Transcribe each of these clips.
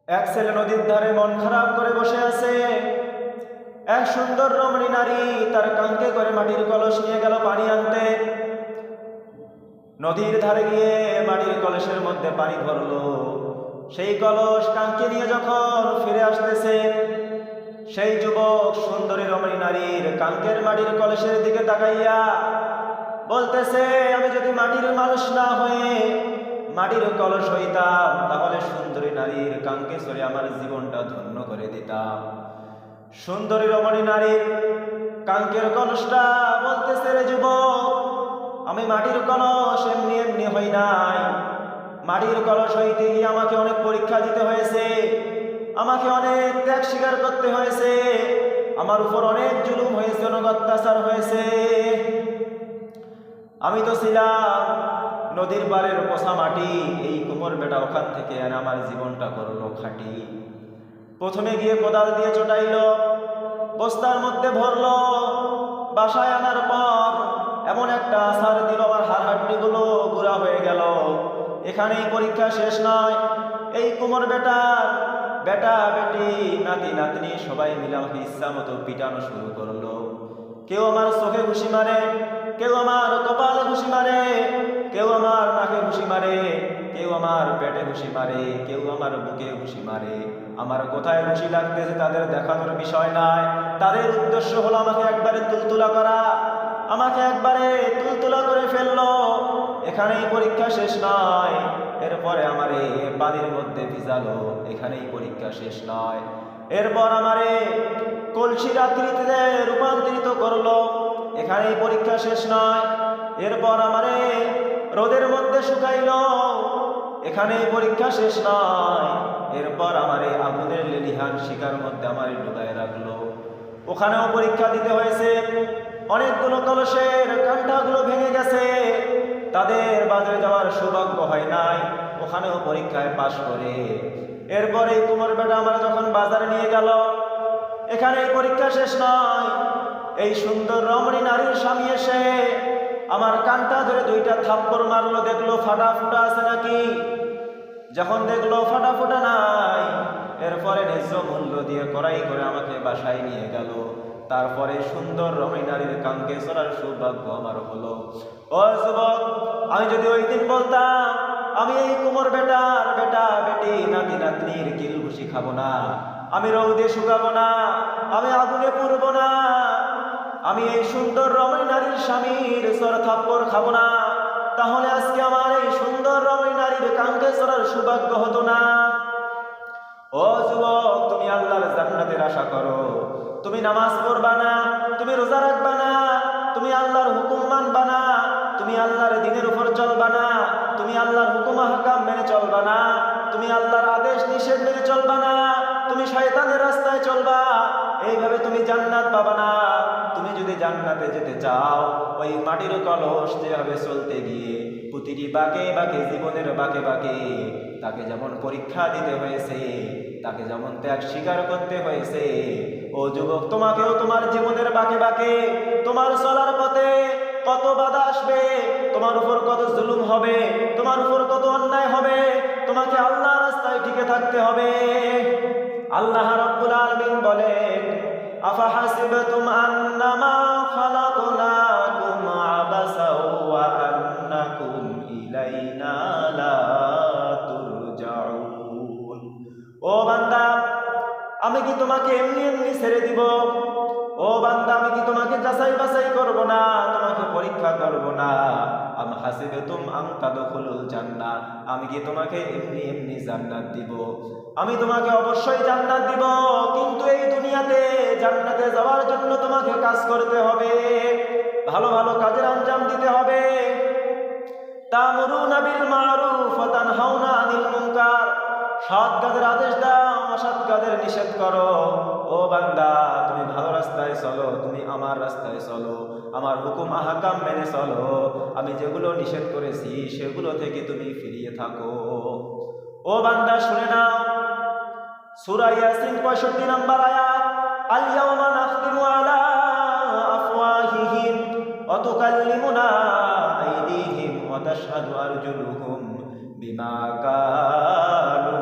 এক ছেলে নদীর ধারে মন খারাপ করে বসে আছে। এক সুন্দর রমণী নারী তার কাঁধে করে মাটির কলস নিয়ে গেল পানি আনতে। নদীর ধারে গিয়ে মাটির কলসের মধ্যে পানি ভরলো। সেই কলস কাঁধে নিয়ে যখন ফিরে আসতেছে, সেই যুবক সুন্দরী রমণী নারীর কাঁধের মাটির কলসের দিকে তাকাইয়া বলতেছে, আমি যদি মাটির মানুষ না হয়ে মাটির কলস হইতাম, তাহলে সুন্দরী নারীর কাঙ্কে সরে আমার জীবনটা ধন্য করে দিতাম। সুন্দরী রমণী নারীর কাঙ্কের কলসটা বলতেছে, রে যুবক, আমি মাটির কলস এমনি এমনি হই নাই। মাটির কলস হইতে গিয়ে আমাকে অনেক পরীক্ষা দিতে হয়েছে, আমাকে অনেক ত্যাগ স্বীকার করতে হয়েছে, আমার উপর অনেক জুলুম হয়েছে, অনেক অত্যাচার হয়েছে। আমি তো ছিলাম নদীর পাড়ের পোষা মাটি, এই কুমোর বেটা ওখান থেকে এনে আমার জীবনটা করলো খাঁটি। প্রথমে গিয়ে কোদাল দিয়ে চটাইলো, বস্তার মধ্যে ভরলো, বাসায় আনার পর এমন একটা আছাড় দিল, আমার হাড় হাড্ডিগুলো গুঁড়া হয়ে গেল। এখানেই পরীক্ষা শেষ নয়। এই কুমোর বেটার বেটা বেটি নাতি নাতনি সবাই মিলে আমাকে ইচ্ছা মতো পিটানো শুরু করলো। কেউ আমার চোখে ঘুষি মারে, কেউ আমার কপালে ঘুষি মারে, কেউ আমার নাকে ঘুষি মারে, কেউ আমার পেটে ঘুষি মারে, কেউ আমার বুকে ঘুষি মারে। আমার কোথায় ঘুষি লাগতেছে তাদের দেখানোর বিষয় নাই। তাদের উদ্দেশ্য হলো আমাকে একবারে তুলতুলা করা, আমাকে একবারে তুলতুলা করে ফেললো। এখানেই পরীক্ষা শেষ নয়। এরপরে আমারে পানির মধ্যে ভিজালো, এখানেই পরীক্ষা শেষ নয়। এরপর আমারে কলসির আকৃতিতে রূপান্তরিত করলো, এখানেই পরীক্ষা শেষ নয়। এরপর আমারে রোদের মধ্যে শুকাইলো, এখানেই পরীক্ষা শেষ নয়। এরপর আমারে আগুনের লেলিহান শিকার মধ্যে আমারে ডুবায় রাখলো, ওখানেও পরীক্ষা দিতে হয়েছে। অনেকগুলো কলসের কাঁটাগুলো ভেঙে গেছে, তাদের বাজারে যাওয়ার সৌভাগ্য হয় নাই, ওখানেও পরীক্ষায় পাশ করে। এরপরে কুমোর বেটা আমরা যখন বাজারে নিয়ে গেল, এখানেই পরীক্ষা শেষ নয়। এই সুন্দর রমণী নারীর স্বামী এসে আমার কানটা ধরে দুইটা থাপ্পড় মারলো, দেখলো ফাটা ফুটা আছে নাকি। যখন দেখলো ফাটা ফুটা নাই, এরপরে ন্যায্য মূল্য দিয়ে কড়াই করে আমাকে বাসায় নিয়ে গেল। তারপরে সুন্দর রমণী নারীর কাঙ্কে চড়ার সৌভাগ্য আমার হলো। ও যুবক, আমি যদি ওই দিন বলতাম আমি এই কুমোর বেটার বেটা বেটি নাতি নাতনির কিল ঘুষি খাবো না, আমি রৌদে শুকাবো না, আমি আগুনে পুড়বো না, আমি এই সুন্দর রমণী নারীর স্বামীর চর থাপ্পড় খাবো না, তাহলে আজকে আমার এই সুন্দর রমণী নারীর কাঙ্কে চড়ার সৌভাগ্য হতো না। ও যুবক, তুমি আল্লাহর জান্নাতের আশা করো, তুমি নামাজ পড়বা না, তুমি রোজা রাখবা না, তুমি আল্লাহর হুকুম মানবা না, তুমি আল্লাহর দ্বীনের উপর চলবা না, তুমি আল্লাহর হুকুম আহকাম মেনে চলবা না, তুমি আল্লাহর আদেশ নিষেধ মেনে চলবা না, তুমি শয়তানের রাস্তায় চলবা, এইভাবে তুমি জান্নাত পাবা না। তুমি যদি জান্নাতে যেতে চাও, ওই মাটির কলস যেভাবে চলতে গিয়ে প্রতিটি বাঁকে বাঁকে, জীবনের বাঁকে বাঁকে তাকে যেমন পরীক্ষা দিতে হয়েছে, তাকে যেমন ত্যাগ স্বীকার করতে হয়েছে, ও যুবক, তোমাকেও তোমার জীবনের বাঁকে বাঁকে তোমার চলার পথে কত বাধা আসবে, তোমার উপর কত জুলুম হবে, তোমার উপর কত অন্যায় হবে, তোমাকে আল্লাহর রাস্তায় টিকে থাকতে হবে। আল্লাহ রাব্বুল আলামিন বলেন, আফাহাসিবতুম আন্নামা খালাকনাকুম আবাসাও ওয়া আন্নাকুম ইলাইনা লা তুরজাউন। ও বান্দা, আমি কি তোমাকে এমনি এমনি ছেড়ে দিব? ও বান্দা, আমি কি তোমাকে যাচাই বাছাই করব না, তোমাকে পরীক্ষা করব না? আম হাসিবাতুম আন তাদখুলুল জান্নাহ, আমি কি তোমাকে এমনি এমনি জান্নাত দিব? আমি তোমাকে অবশ্যই জান্নাত দিব, কিন্তু এই দুনিয়াতে জান্নাতে যাওয়ার জন্য তোমাকে কাজ করতে হবে, ভালো ভালো কাজের আঞ্জাম দিতে হবে। তা'মুরুনা বিল মা'রুফ ওয়া তানহাউনা আনিল মুনকার, সৎ কাজের আদেশ দাও, অসৎ কাজের নিষেধ করো। ও বান্দা, তুমি ভালো রাস্তায় চলো, তুমি আমার রাস্তায় চলো, আমার হুকুম আহকাম মেনে চলো, আমি যেগুলো নিষেধ করেছি সেগুলো থেকে তুমি ফিরিয়ে থাকো। ও বান্দা, শুনে নাও, সূরা ইয়াসিন 65 নম্বর আয়াত, আল ইয়াওমা নাখতিমু আলা আফওয়াহিহিম ওয়া তুকাল্লিমুনা আইদিহিম ওয়া তাশহাদু আরজুলুহুম বিমা কানু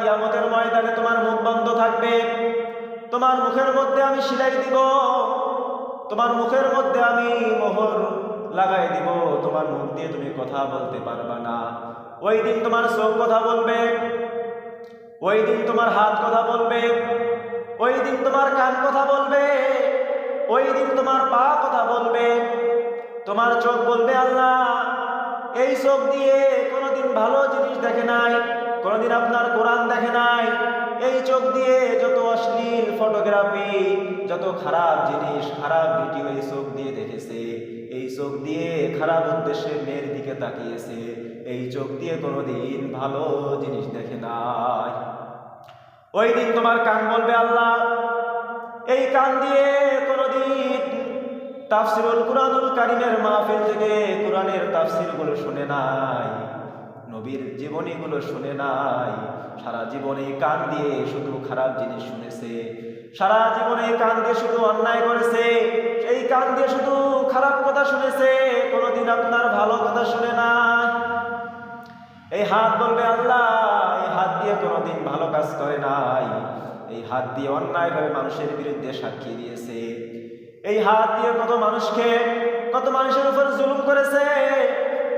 কিয়ামতের ময়দানে তোমার মুখ বন্ধ থাকবে, তোমার মুখের মধ্যে আমি সিলাই দিব, তোমার মুখের মধ্যে আমি মোহর লাগাই দিব, তোমার মুখ দিয়ে তুমি কথা বলতে পারবা না। ওই দিন তোমার চোখ কথা বলবে, ওই দিন তোমার হাত কথা বলবে, ওই দিন তোমার কান কথা বলবে, ওই দিন তোমার পা কথা বলবে। তোমার চোখ বলবে, আল্লাহ এই চোখ দিয়ে কোনোদিন ভালো জিনিস দেখে নাই, কোনোদিন আপনার কোরআন দেখে নাই, এই চোখ দিয়ে যত অশ্লীল ফটোগ্রাফি, যত খারাপ জিনিস, খারাপ ভিডিও এই চোখ দিয়ে দেখেছে, এই চোখ দিয়ে খারাপ উদ্দেশ্যে মেয়ের দিকে তাকিয়েছে, এই চোখ দিয়ে কোনোদিন ভালো জিনিস দেখে নাই। ওই দিন তোমার কান বলবে, আল্লাহ এই কান দিয়ে কোনোদিন তাফসিরুল কুরআনুল কারীমের মাহফিল থেকে কোরআনের তাফসিরগুলো শুনে নাই, নবীর জীবনীগুলো শুনে নাই, সারা জীবনে কান দিয়ে শুধু খারাপ জিনিস শুনেছে, সারা জীবনে কান দিয়ে শুধু অন্যায় করেছে, এই কান দিয়ে শুধু খারাপ কথা শুনেছে, কোনোদিন আপনার ভালো কথা শুনে নাই। এই হাত বলবে, আল্লাহ এই হাত দিয়ে কোনোদিন ভালো কাজ করে নাই, এই হাত দিয়ে অন্যায়ভাবে মানুষের বিরুদ্ধে সাক্ষী দিয়েছে, এই হাত দিয়ে কত মানুষের উপর জুলুম করেছে,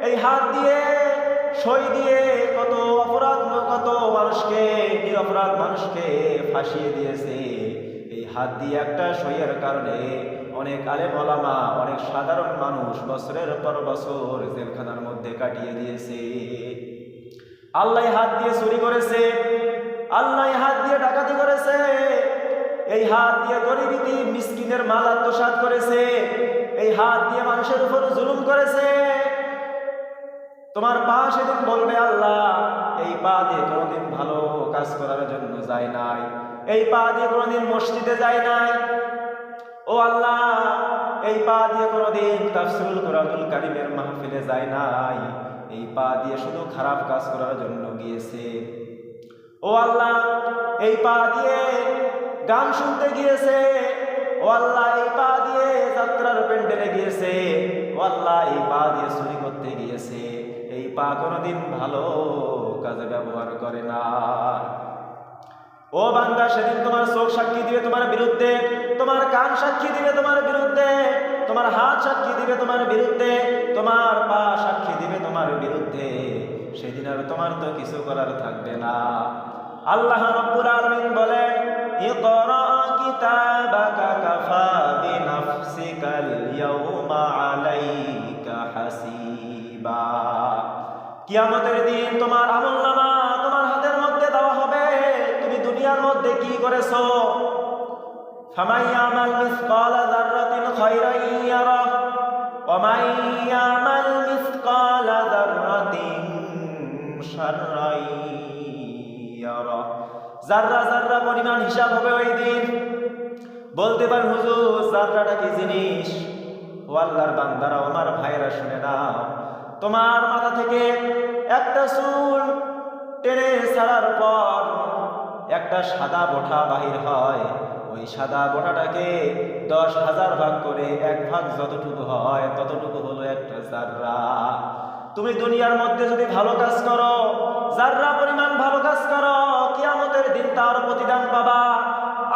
এই হাত দিয়ে সই দিয়ে কত মানুষকে, নিরপরাধ মানুষকে ফাঁসিয়ে দিয়েছে, এই হাত দিয়ে একটা সইয়ের কারণে অনেক আলেম ওলামা, অনেক সাধারণ মানুষ বছরের পর বছর জেলখানার মধ্যে কাটিয়ে দিয়েছে। আল্লাহ হাত দিয়ে চুরি করেছে, আল্লাহ হাত দিয়ে ডাকাতি করেছে, এই হাত দিয়ে গরিবী মিসকিনের মাল আত্মসাৎ করেছে, এই হাত দিয়ে মানুষের উপর জুলুম করেছে। তোমার পা সেদিন বলবে, আল্লাহ এই পা দিয়ে কোনোদিন ভালো কাজ করার জন্য যায় নাই, এই পা দিয়ে কোনোদিন মসজিদে যায় নাই, ও আল্লাহ এই পা দিয়ে কোনোদিন তাফসিরুল কুরআনুল কারীমের মাহফিলে যায় নাই, এই পা দিয়ে শুধু খারাপ কাজ করার জন্য গিয়েছে। ও আল্লাহ এই পা দিয়ে গান শুনতে গিয়েছে, ও আল্লাহ এই পা দিয়ে যাত্রার প্যান্ডেলে গিয়েছে, ও আল্লাহ এই পা দিয়ে চুরি করতে গিয়েছে, এই পা কোনোদিন ভালো কাজে ব্যবহার করে না। ও বান্দা সেদিন তোমার চোখ সাক্ষী দিবে তোমার বিরুদ্ধে, তোমার কান সাক্ষী দিবে তোমার বিরুদ্ধে, তোমার হাত সাক্ষী দিবে তোমার বিরুদ্ধে, তোমার পা সাক্ষী দিবে তোমার বিরুদ্ধে, সেদিন আর তোমার তো কিছু করার থাকবে না। আল্লাহ রাব্বুল আলামিন বলেন, ইকরা কিতাবাকা কাফা বিনাফসিকাল ইয়াউমা আলাইকা হাসিবা। কিয়ামতের দিন তোমার আমলনামা তোমার হাতের মধ্যে দেওয়া হবে, তুমি দুনিয়ার মধ্যে কি করেছো। ফামান ইয়ামাল মিসকালা যাররাতিন খায়রান ইয়ারাহ ওয়া মান ইয়ামাল মিসকালা যাররাতিন শাররান ইয়ারাহ। যাররা যাররা পরিমাণ হিসাব হবে ওই দিন। বলতে পারেন, হুজুর যাররাটা কি জিনিস? ও আল্লাহর বান্দারা, আমার ভাইরা শুনে নাও, তোমার মাথা থেকে একটা চুল টেনে ছাড়ার পর একটা সাদা বোঁটা বাহির হয়, ওই সাদা বোঁটাটাকে 10,000 ভাগ করে এক ভাগ যতটুকু হয় ততটুকু হলো একটা যাররা। তুমি দুনিয়ার মধ্যে যদি ভালো কাজ করো, যাররা পরিমাণ ভালো কাজ করো, কিয়ামতের দিন তার প্রতিদান পাবা।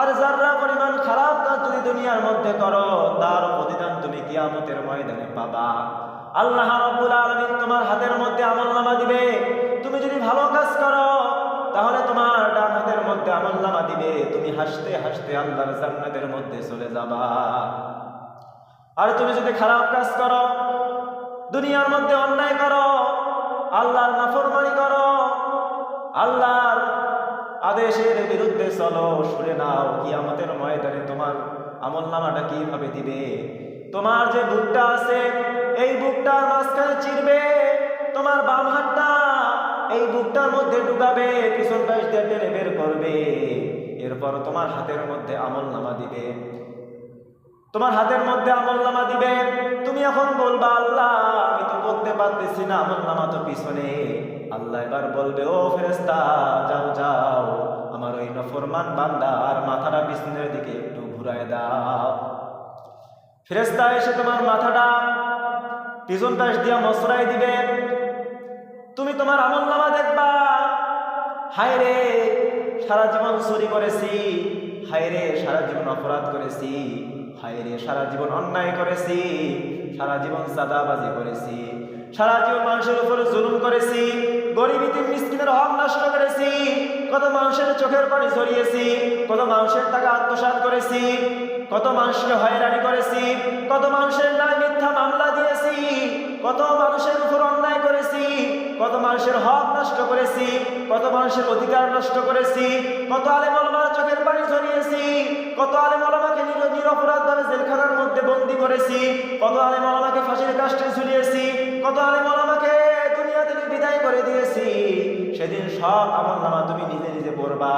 আর যাররা পরিমাণ খারাপ কাজ যদি দুনিয়ার মধ্যে করো, তার প্রতিদান তুমি কিয়ামতের ময়দানে পাবা। আল্লাহ রাব্বুল আলামিন তোমার হাতের মধ্যে আমলনামা দিবে। তুমি যদি ভালো কাজ করো তাহলে তোমার ডান হাতের মধ্যে আমলনামা দিবে, তুমি হাসতে হাসতে আল্লাহর জান্নাতের মধ্যে চলে যাবা। আর তুমি যদি খারাপ কাজ করো, দুনিয়ার মধ্যে অন্যায় করো, আল্লাহর নাফরমানি করো, আল্লাহর আদেশের বিরুদ্ধে চলো, শুনে নাও কিয়ামতের ময়দানে তোমার আমলনামাটা কিভাবে দিবে। তোমার যে বুকটা আছে, এই বুকটার মাঝখানে চিরবে, তোমার বাম হাতটা এই বুকটার মধ্যে ঢুকাবে, পিছন পাশ দিয়ে টেনে বের করবে, এরপর তোমার হাতের মধ্যে আমলনামা দিবে, তোমার হাতের মধ্যে আমলনামা দিবে। তুমি এখন বলবা, আল্লাহ আমি তো করতে পারতেছি না, আমলনামা তো পিছনে। আল্লাহ এবার বলবে, ও ফেরেশতা যাও যাও, আমার ওই নফরমান বান্দার মাথাটা পিছনের দিকে একটু ঘুরায় দাও। ফেরেশতা এসে তোমার মাথাটা পিছন পাশ দিয়া মসরাই দিবে। তুমি তোমার আমলনামা দেখবা, হায় রে সারা জীবন চুরি করেছি, হায় রে সারা জীবন অপরাধ করেছি, হায় রে সারা জীবন অন্যায় করেছি, সারা জীবন চাঁদাবাজি করেছি, সারা জীবন মানুষের উপরে জুলুম করেছি, গরিব ইতিম মিসকিনের হক নষ্ট করেছি, কত মানুষের চোখের পানি ঝরিয়েছি, কত মানুষের টাকা আত্মসাৎ করেছি, কত মানুষকে হয়রানি করেছি, কত মানুষের নামে মিথ্যা মামলা দিয়েছি, কত মানুষের উপর অন্যায় করেছি, কত মানুষের হক নষ্ট করেছি, কত মানুষের অধিকার নষ্ট করেছি, কত আলেম ওলামার চোখের পানি ঝরিয়েছি, কত আলেম ওলামাকে নিরপরাধভাবে জেলখানার মধ্যে বন্দী করেছি, কত আলেম ওলামাকে ফাঁসির কাস্টে ঝুলিয়েছি, কত আলেম ওলামাকে দুনিয়া থেকে বিদায় করে দিয়েছি। সেদিন সব আমলনামা তুমি নিজে নিজে পড়বা।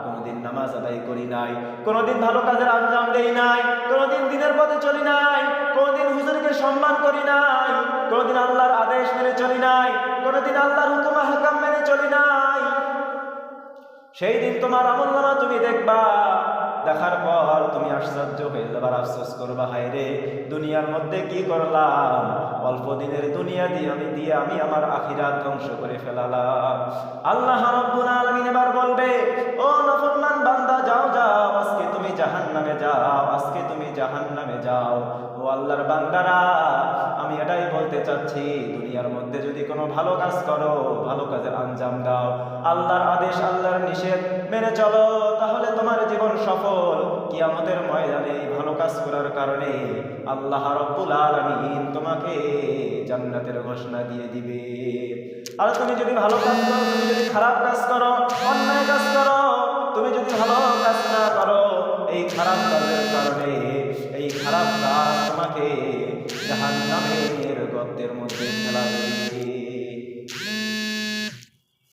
কোনোদিন নামাজ আদায় করি নাই, কোনোদিন ভালো কাজের আঞ্জাম দেই নাই, কোনোদিন দিনের পথে চলি নাই, কোনোদিন হুজুরকে সম্মান করি নাই, কোনোদিন আল্লাহর আদেশ মেনে চলি নাই, কোনোদিন আল্লাহর হুকুম হাকাম মেনে চলি নাই। সেই দিন তোমার আমলনামা তুমি দেখবা, দেখার পর তুমি আশ্চর্য হয়ে যাবার, আফসোস করবা, হায় রে দুনিয়ার মধ্যে কি করলাম, অল্প দিনের দুনিয়া দিয়ে আমি আমার আখিরাত ধ্বংস করে ফেলালাম। আল্লাহ রাব্বুল আলামিন এবার বলবে, ও নাফরমান বান্দা, যাও যাও, আজকে তুমি জাহান্নামে যাও, আজকে তুমি জাহান্নামে যাও। ও আল্লাহর বান্দারা, আমি এটাই বলতে চাচ্ছি, দুনিয়ার মধ্যে যদি কোনো ভালো কাজ করো, ভালো কাজের আঞ্জাম দাও, আল্লাহর আদেশ আল্লাহর নিষেধ মেনে চলো, তাহলে তোমার জীবন সফল। কিয়ামতের ময়দানে ভালো কাজ করার কারণে আল্লাহ রাব্বুল আলামিন তোমাকে জান্নাতের ঘোষণা দিয়ে দিবে। আর তুমি যদি ভালো কাজ করো, তুমি যদি খারাপ কাজ করো, অন্যায় কাজ করো, তুমি যদি ভালো কাজ না করো, এই খারাপ কাজের কারণে এই খারাপ কাজ তোমাকে জাহান্নামের গর্তের মধ্যে ফেলাবে।